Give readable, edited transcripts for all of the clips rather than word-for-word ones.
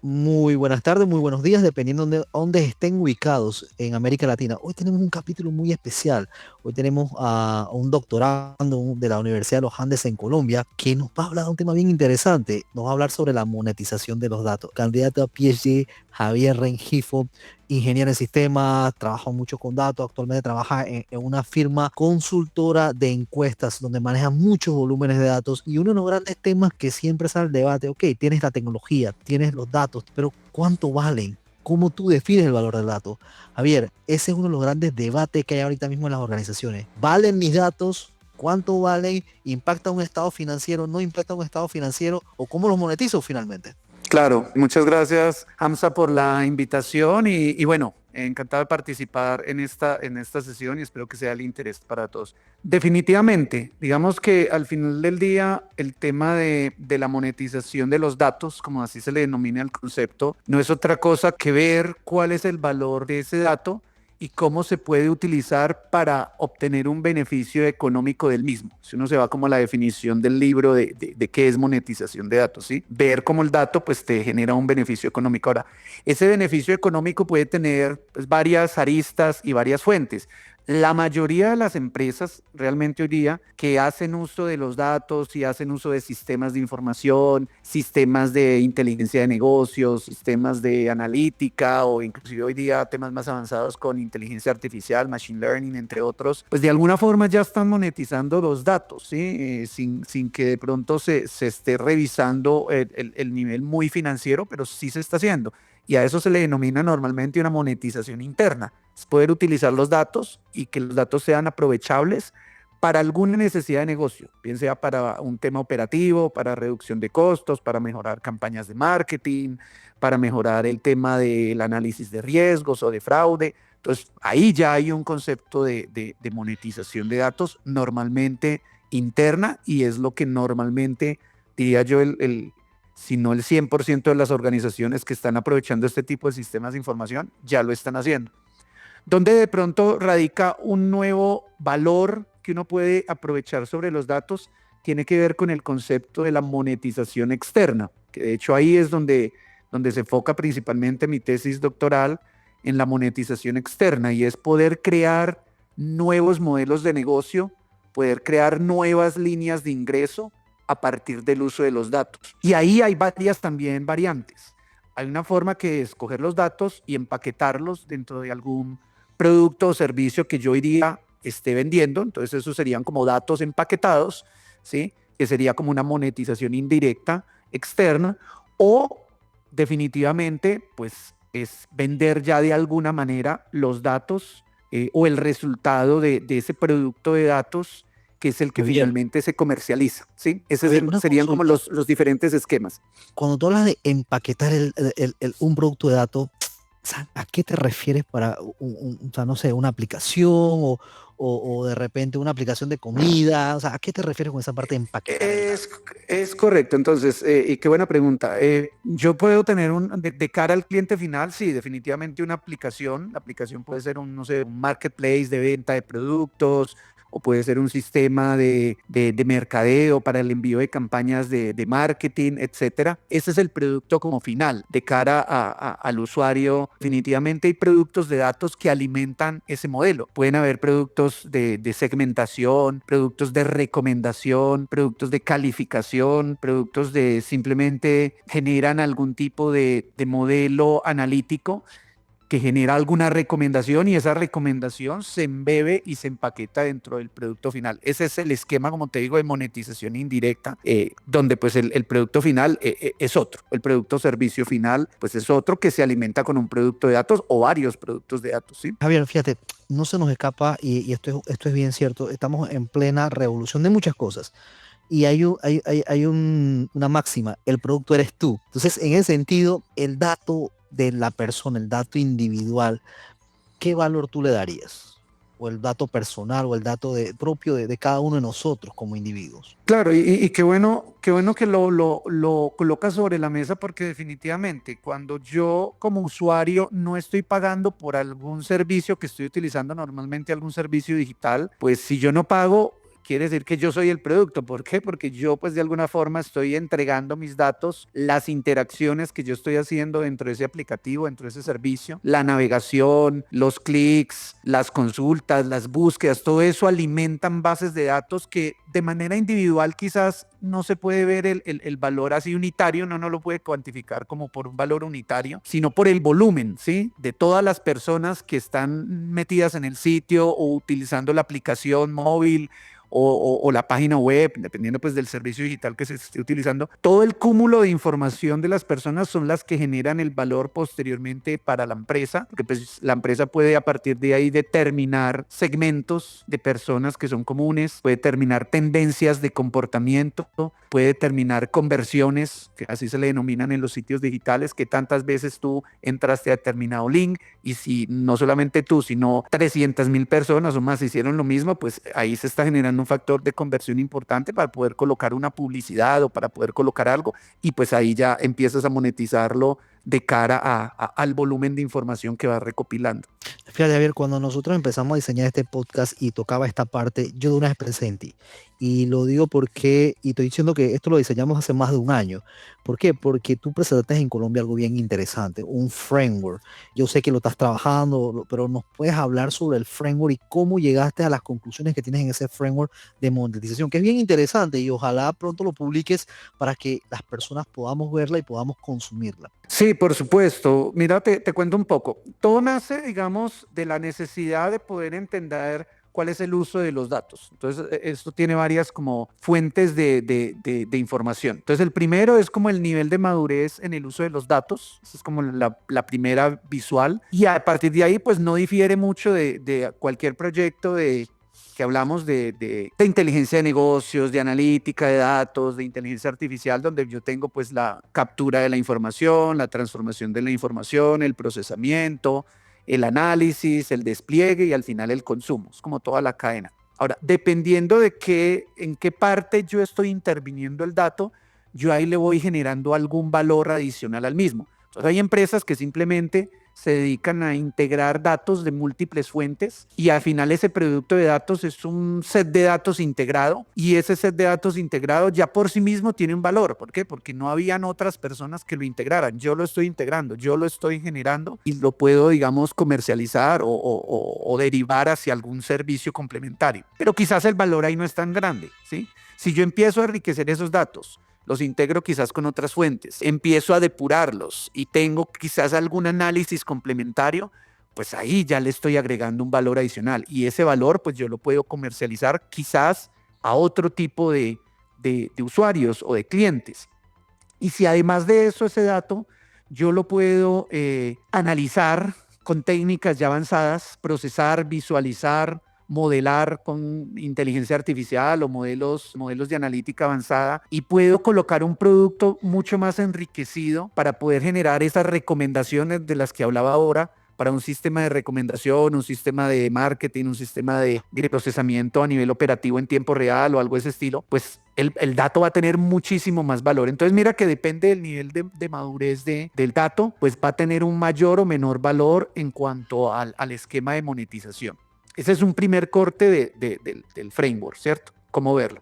Muy buenas tardes, muy buenos días, dependiendo de dónde estén ubicados en América Latina. Hoy tenemos un capítulo muy especial. Hoy tenemos a un doctorando de la Universidad de los Andes en Colombia que nos va a hablar de un tema bien interesante. Nos va a hablar sobre la monetización de los datos. Candidato a PhD, Javier Rengifo, ingeniero en sistemas, trabaja mucho con datos, actualmente trabaja en una firma consultora de encuestas donde maneja muchos volúmenes de datos y uno de los grandes temas que siempre sale al debate, ok, tienes la tecnología, tienes los datos, pero ¿cuánto valen? ¿Cómo tú defines el valor del dato? Javier, ese es uno de los grandes debates que hay ahorita mismo en las organizaciones. ¿Valen mis datos? ¿Cuánto valen? ¿Impacta un estado financiero? ¿No impacta un estado financiero? ¿O cómo los monetizo finalmente? Claro, muchas gracias, Hamza, por la invitación y bueno, encantado de participar en esta sesión y espero que sea el interés para todos. Definitivamente, digamos que al final del día el tema de la monetización de los datos, como así se le denomina el concepto, no es otra cosa que ver cuál es el valor de ese dato y cómo se puede utilizar para obtener un beneficio económico del mismo. Si uno se va como a la definición del libro de qué es monetización de datos, ¿sí? Ver cómo el dato pues te genera un beneficio económico. Ahora, ese beneficio económico puede tener pues, varias aristas y varias fuentes. La mayoría de las empresas realmente hoy día que hacen uso de los datos y hacen uso de sistemas de información, sistemas de inteligencia de negocios, sistemas de analítica o inclusive hoy día temas más avanzados con inteligencia artificial, machine learning, entre otros, pues de alguna forma ya están monetizando los datos, ¿sí? Sin que de pronto se esté revisando el nivel muy financiero, pero sí se está haciendo. Y a eso se le denomina normalmente una monetización interna. Es poder utilizar los datos y que los datos sean aprovechables para alguna necesidad de negocio, bien sea para un tema operativo, para reducción de costos, para mejorar campañas de marketing, para mejorar el tema del análisis de riesgos o de fraude. Entonces, ahí ya hay un concepto de monetización de datos normalmente interna y es lo que normalmente, diría yo, si no el 100% de las organizaciones que están aprovechando este tipo de sistemas de información ya lo están haciendo. Donde de pronto radica un nuevo valor que uno puede aprovechar sobre los datos, tiene que ver con el concepto de la monetización externa, que de hecho ahí es donde se enfoca principalmente mi tesis doctoral en la monetización externa y es poder crear nuevos modelos de negocio, poder crear nuevas líneas de ingreso a partir del uso de los datos. Y ahí hay varias también variantes. Hay una forma que es coger los datos y empaquetarlos dentro de algún producto o servicio que yo hoy día esté vendiendo. Entonces, eso serían como datos empaquetados, ¿sí? Que sería como una monetización indirecta externa. O definitivamente, pues es vender ya de alguna manera los datos o el resultado de ese producto de datos que es el que Javier, finalmente se comercializa, ¿sí? Esos Javier, una serían como consulta. los diferentes esquemas. Cuando tú hablas de empaquetar un producto de datos, sea, ¿a qué te refieres para, o sea, no sé, una aplicación o de repente una aplicación de comida? O sea, ¿a qué te refieres con esa parte de empaquetar el dato? Es, es correcto, entonces, y qué buena pregunta. Yo puedo tener de cara al cliente final, sí, definitivamente una aplicación. La aplicación puede ser un, no sé, un marketplace de venta de productos o puede ser un sistema de mercadeo para el envío de campañas de marketing, etcétera. Ese es el producto como final de cara al usuario. Definitivamente hay productos de datos que alimentan ese modelo. Pueden haber productos de segmentación, productos de recomendación, productos de calificación, productos de simplemente generan algún tipo de modelo analítico que genera alguna recomendación y esa recomendación se embebe y se empaqueta dentro del producto final. Ese es el esquema, como te digo, de monetización indirecta, donde pues el producto final es otro. El producto servicio final pues es otro que se alimenta con un producto de datos o varios productos de datos, ¿sí? Javier, fíjate, no se nos escapa, y esto es bien cierto, estamos en plena revolución de muchas cosas. Y hay una máxima, el producto eres tú. Entonces, en ese sentido, el dato de la persona, el dato individual, ¿qué valor tú le darías? O el dato personal o el dato propio de cada uno de nosotros como individuos. Claro, y qué bueno que lo colocas sobre la mesa porque definitivamente cuando yo como usuario no estoy pagando por algún servicio que estoy utilizando normalmente algún servicio digital, pues si yo no pago, quiere decir que yo soy el producto. ¿Por qué? Porque yo pues de alguna forma estoy entregando mis datos, las interacciones que yo estoy haciendo dentro de ese aplicativo, dentro de ese servicio, la navegación, los clics, las consultas, las búsquedas, todo eso alimentan bases de datos que de manera individual quizás no se puede ver el valor así unitario, no lo puede cuantificar como por un valor unitario, sino por el volumen, ¿sí? De todas las personas que están metidas en el sitio o utilizando la aplicación móvil o la página web, dependiendo pues del servicio digital que se esté utilizando. Todo el cúmulo de información de las personas son las que generan el valor posteriormente para la empresa, porque pues la empresa puede a partir de ahí determinar segmentos de personas que son comunes, puede determinar tendencias de comportamiento, puede determinar conversiones, que así se le denominan en los sitios digitales, que tantas veces tú entraste a determinado link y si no solamente tú, sino 300,000 personas o más hicieron lo mismo, pues ahí se está generando un factor de conversión importante para poder colocar una publicidad o para poder colocar algo y pues ahí ya empiezas a monetizarlo de cara al volumen de información que vas recopilando. Fíjate, Javier, cuando nosotros empezamos a diseñar este podcast y tocaba esta parte, yo de una vez pensé en ti. Y lo digo porque, y estoy diciendo que esto lo diseñamos hace más de un año. ¿Por qué? Porque tú presentaste en Colombia algo bien interesante, un framework. Yo sé que lo estás trabajando, pero nos puedes hablar sobre el framework y cómo llegaste a las conclusiones que tienes en ese framework de monetización, que es bien interesante y ojalá pronto lo publiques para que las personas podamos verla y podamos consumirla. Sí, por supuesto. Mira, te cuento un poco. Todo nace, digamos, de la necesidad de poder entender cuál es el uso de los datos. Entonces, esto tiene varias como fuentes de información. Entonces, el primero es como el nivel de madurez en el uso de los datos. Esa es como la primera visual. Y a partir de ahí, pues no difiere mucho de cualquier proyecto que hablamos de inteligencia de negocios, de analítica de datos, de inteligencia artificial, donde yo tengo pues la captura de la información, la transformación de la información, el procesamiento, el análisis, el despliegue y al final el consumo. Es como toda la cadena. Ahora, dependiendo en qué parte yo estoy interviniendo el dato, yo ahí le voy generando algún valor adicional al mismo. Entonces hay empresas que simplemente se dedican a integrar datos de múltiples fuentes y al final ese producto de datos es un set de datos integrado y ese set de datos integrado ya por sí mismo tiene un valor. ¿Por qué? Porque no habían otras personas que lo integraran. Yo lo estoy integrando, yo lo estoy generando y lo puedo, digamos, comercializar o derivar hacia algún servicio complementario. Pero quizás el valor ahí no es tan grande, ¿sí? Si yo empiezo a enriquecer esos datos, los integro quizás con otras fuentes, empiezo a depurarlos y tengo quizás algún análisis complementario, pues ahí ya le estoy agregando un valor adicional y ese valor pues yo lo puedo comercializar quizás a otro tipo de usuarios o de clientes. Y si además de eso ese dato yo lo puedo analizar con técnicas ya avanzadas, procesar, visualizar, modelar con inteligencia artificial o modelos de analítica avanzada y puedo colocar un producto mucho más enriquecido para poder generar esas recomendaciones de las que hablaba ahora para un sistema de recomendación, un sistema de marketing, un sistema de procesamiento a nivel operativo en tiempo real o algo de ese estilo, pues el dato va a tener muchísimo más valor. Entonces mira que depende del nivel de madurez del dato, pues va a tener un mayor o menor valor en cuanto al esquema de monetización. Ese es un primer corte del framework, ¿cierto? ¿Cómo verlo?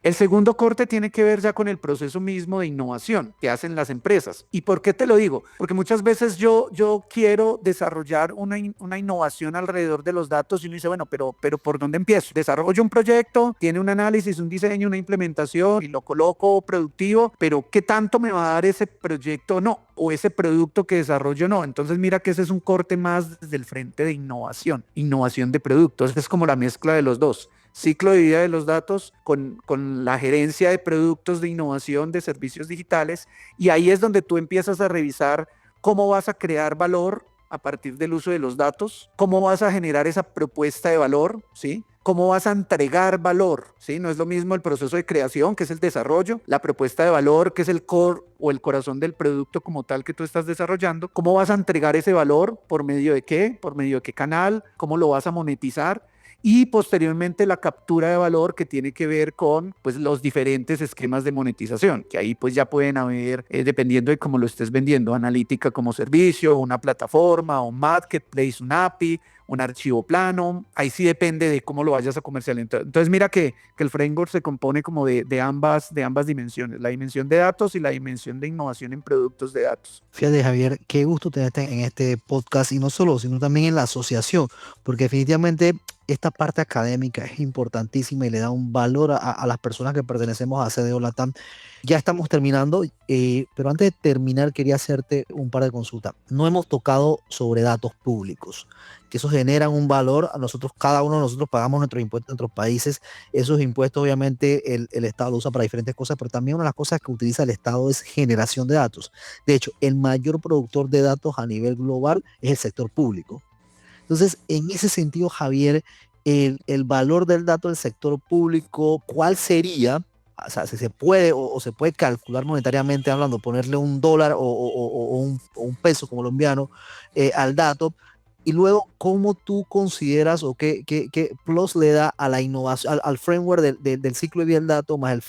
El segundo corte tiene que ver ya con el proceso mismo de innovación que hacen las empresas. ¿Y por qué te lo digo? Porque muchas veces yo quiero desarrollar una innovación alrededor de los datos y uno dice, bueno, pero ¿por dónde empiezo? Desarrollo un proyecto, tiene un análisis, un diseño, una implementación y lo coloco productivo, pero ¿qué tanto me va a dar ese proyecto? No, o ese producto que desarrollo no. Entonces mira que ese es un corte más desde el frente de innovación de productos. Es como la mezcla de los dos. Ciclo de vida de los datos con la gerencia de productos de innovación de servicios digitales y ahí es donde tú empiezas a revisar cómo vas a crear valor a partir del uso de los datos, cómo vas a generar esa propuesta de valor, ¿sí? Cómo vas a entregar valor, ¿sí? No es lo mismo el proceso de creación, que es el desarrollo, la propuesta de valor, que es el core o el corazón del producto como tal que tú estás desarrollando. ¿Cómo vas a entregar ese valor? ¿Por medio de qué? ¿Por medio de qué canal? ¿Cómo lo vas a monetizar? Y posteriormente la captura de valor que tiene que ver con pues, los diferentes esquemas de monetización, que ahí pues ya pueden haber, dependiendo de cómo lo estés vendiendo, analítica como servicio, una plataforma, un marketplace, un API, un archivo plano. Ahí sí depende de cómo lo vayas a comercializar. Entonces mira que el framework se compone como de ambas dimensiones, la dimensión de datos y la dimensión de innovación en productos de datos. Fíjate, Javier, qué gusto tenerte en este podcast y no solo, sino también en la asociación, porque definitivamente esta parte académica es importantísima y le da un valor a las personas que pertenecemos a CDO Latam. Ya estamos terminando, pero antes de terminar quería hacerte un par de consultas. No hemos tocado sobre datos públicos, que eso generan un valor. A nosotros, cada uno de nosotros pagamos nuestros impuestos en nuestros países. Esos impuestos obviamente el Estado lo usa para diferentes cosas, pero también una de las cosas que utiliza el Estado es generación de datos. De hecho, el mayor productor de datos a nivel global es el sector público. Entonces, en ese sentido, Javier, el valor del dato del sector público, ¿cuál sería? O sea, si se puede o se puede calcular monetariamente hablando, ponerle un dólar o un peso colombiano al dato, y luego, ¿cómo tú consideras o qué plus le da a la innovación, al framework del ciclo de vida del dato, más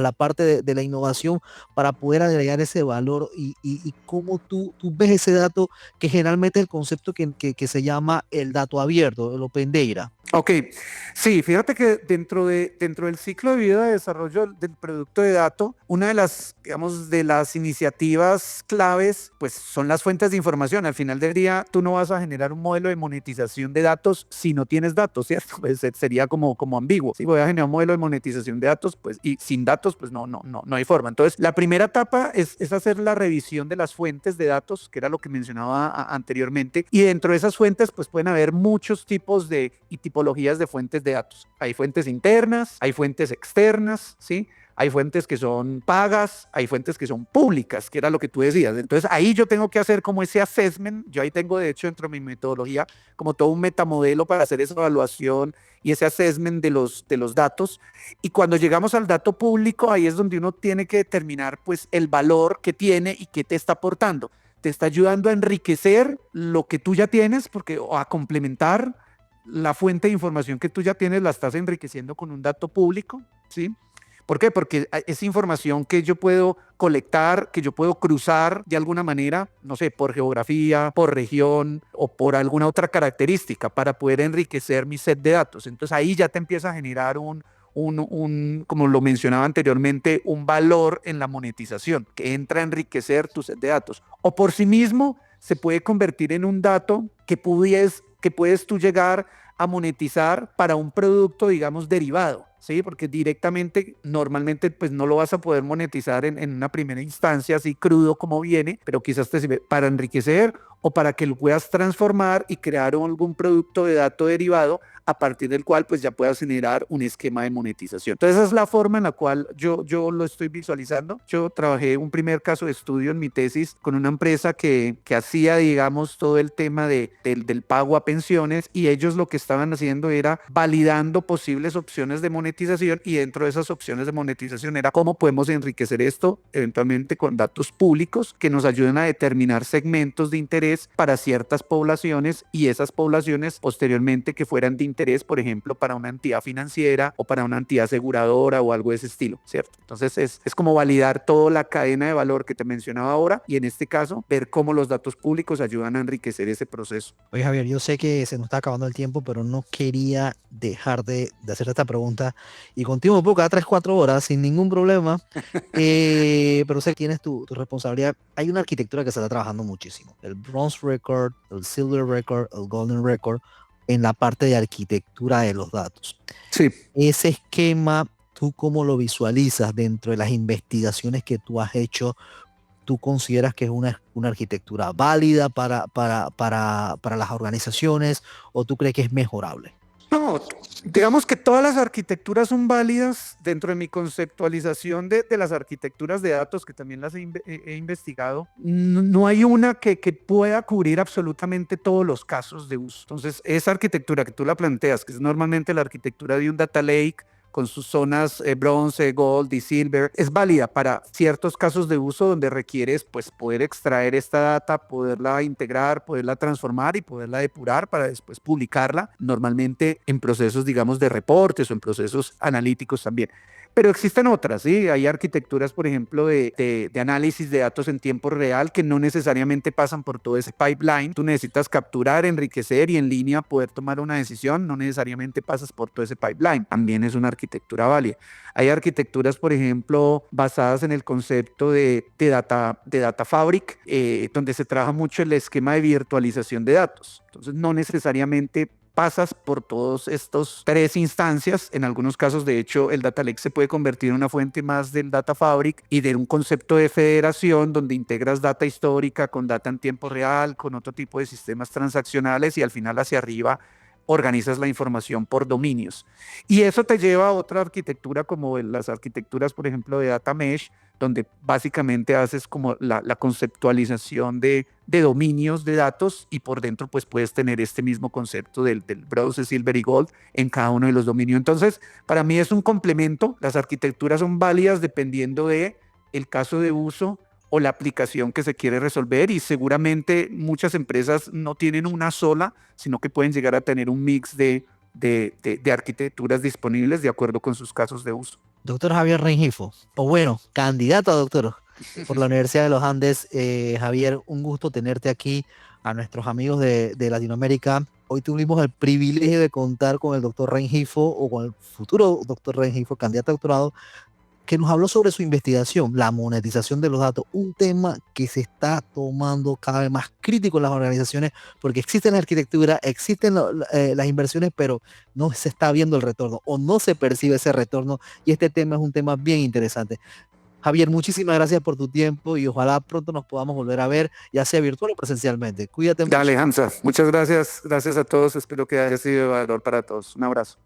la parte de la innovación para poder agregar ese valor y cómo tú ves ese dato que generalmente es el concepto que se llama el dato abierto, el Open Data? Ok, sí, fíjate que dentro del ciclo de vida de desarrollo del producto de datos, una de las, digamos, de las iniciativas claves, pues son las fuentes de información. Al final del día, tú no vas a generar un modelo de monetización de datos si no tienes datos, ¿cierto? Pues sería como ambiguo. Si voy a generar un modelo de monetización de datos, pues, y sin datos, pues no hay forma. Entonces, la primera etapa es hacer la revisión de las fuentes de datos, que era lo que mencionaba anteriormente, y dentro de esas fuentes, pues pueden haber muchos tipos y tipologías de fuentes de datos. Hay fuentes internas, hay fuentes externas, ¿sí? Hay fuentes que son pagas, hay fuentes que son públicas, que era lo que tú decías. Entonces ahí yo tengo que hacer como ese assessment. Yo ahí tengo, de hecho, dentro de mi metodología, como todo un metamodelo para hacer esa evaluación y ese assessment de los datos. Y cuando llegamos al dato público, ahí es donde uno tiene que determinar pues el valor que tiene y qué te está aportando. Te está ayudando a enriquecer lo que tú ya tienes, porque, o a complementar la fuente de información que tú ya tienes, la estás enriqueciendo con un dato público, ¿sí? ¿Por qué? Porque es información que yo puedo colectar, que yo puedo cruzar de alguna manera, no sé, por geografía, por región o por alguna otra característica para poder enriquecer mi set de datos. Entonces ahí ya te empieza a generar como lo mencionaba anteriormente, un valor en la monetización que entra a enriquecer tu set de datos. O por sí mismo se puede convertir en un dato que puedes tú llegar a monetizar para un producto, digamos, derivado, ¿sí? Porque directamente, normalmente, pues no lo vas a poder monetizar en una primera instancia, así crudo como viene, pero quizás te sirve para enriquecer o para que lo puedas transformar y crear algún producto de dato derivado a partir del cual pues ya puedas generar un esquema de monetización. Entonces esa es la forma en la cual yo lo estoy visualizando. Yo trabajé un primer caso de estudio en mi tesis con una empresa que hacía, digamos, todo el tema del pago a pensiones, y ellos lo que estaban haciendo era validando posibles opciones de monetización, y dentro de esas opciones de monetización era cómo podemos enriquecer esto eventualmente con datos públicos que nos ayuden a determinar segmentos de interés para ciertas poblaciones, y esas poblaciones posteriormente que fueran de interés, por ejemplo, para una entidad financiera o para una entidad aseguradora o algo de ese estilo, ¿cierto? Entonces es como validar toda la cadena de valor que te mencionaba ahora, y en este caso ver cómo los datos públicos ayudan a enriquecer ese proceso. Oye, Javier, yo sé que se nos está acabando el tiempo, pero no quería dejar de hacer esta pregunta. Y contigo me puedo quedar 3, 4 horas sin ningún problema. Pero sé que tienes tu responsabilidad. Hay una arquitectura que se está trabajando muchísimo. El Bronze Record, el Silver Record, el Golden Record, en la parte de arquitectura de los datos. Sí. Ese esquema, ¿tú cómo lo visualizas dentro de las investigaciones que tú has hecho? ¿Tú consideras que es una arquitectura válida para las organizaciones o tú crees que es mejorable? No, digamos que todas las arquitecturas son válidas dentro de mi conceptualización de las arquitecturas de datos, que también las he investigado. No hay una que pueda cubrir absolutamente todos los casos de uso. Entonces, esa arquitectura que tú la planteas, que es normalmente la arquitectura de un data lake con sus zonas bronce, gold y silver, es válida para ciertos casos de uso donde requieres pues poder extraer esta data, poderla integrar, poderla transformar y poderla depurar para después publicarla, normalmente en procesos, digamos, de reportes o en procesos analíticos también. Pero existen otras, ¿sí? Hay arquitecturas, por ejemplo, de análisis de datos en tiempo real que no necesariamente pasan por todo ese pipeline. Tú necesitas capturar, enriquecer y en línea poder tomar una decisión. No necesariamente pasas por todo ese pipeline. También es una arquitectura válida. Hay arquitecturas, por ejemplo, basadas en el concepto de data fabric, donde se trabaja mucho el esquema de virtualización de datos. Entonces, no necesariamente pasas por todos estos tres instancias. En algunos casos, de hecho, el Data Lake se puede convertir en una fuente más del Data Fabric y de un concepto de federación donde integras data histórica con data en tiempo real, con otro tipo de sistemas transaccionales y al final hacia arriba organizas la información por dominios. Y eso te lleva a otra arquitectura como las arquitecturas, por ejemplo, de Data Mesh, donde básicamente haces como la conceptualización de dominios de datos y por dentro pues puedes tener este mismo concepto del bronce, silver y gold en cada uno de los dominios. Entonces, para mí es un complemento. Las arquitecturas son válidas dependiendo de el caso de uso o la aplicación que se quiere resolver y seguramente muchas empresas no tienen una sola, sino que pueden llegar a tener un mix de arquitecturas disponibles de acuerdo con sus casos de uso. Doctor Javier Rengifo, o bueno, candidato a doctor por la Universidad de los Andes. Javier, un gusto tenerte aquí. A nuestros amigos de Latinoamérica, hoy tuvimos el privilegio de contar con el doctor Rengifo o con el futuro doctor Rengifo, candidato a doctorado, que nos habló sobre su investigación, la monetización de los datos, un tema que se está tomando cada vez más crítico en las organizaciones, porque existe la arquitectura, existen las inversiones, pero no se está viendo el retorno o no se percibe ese retorno, y este tema es un tema bien interesante. Javier, muchísimas gracias por tu tiempo y ojalá pronto nos podamos volver a ver, ya sea virtual o presencialmente. Cuídate mucho. Dale, Hamza. Muchas gracias. Gracias a todos. Espero que haya sido de valor para todos. Un abrazo.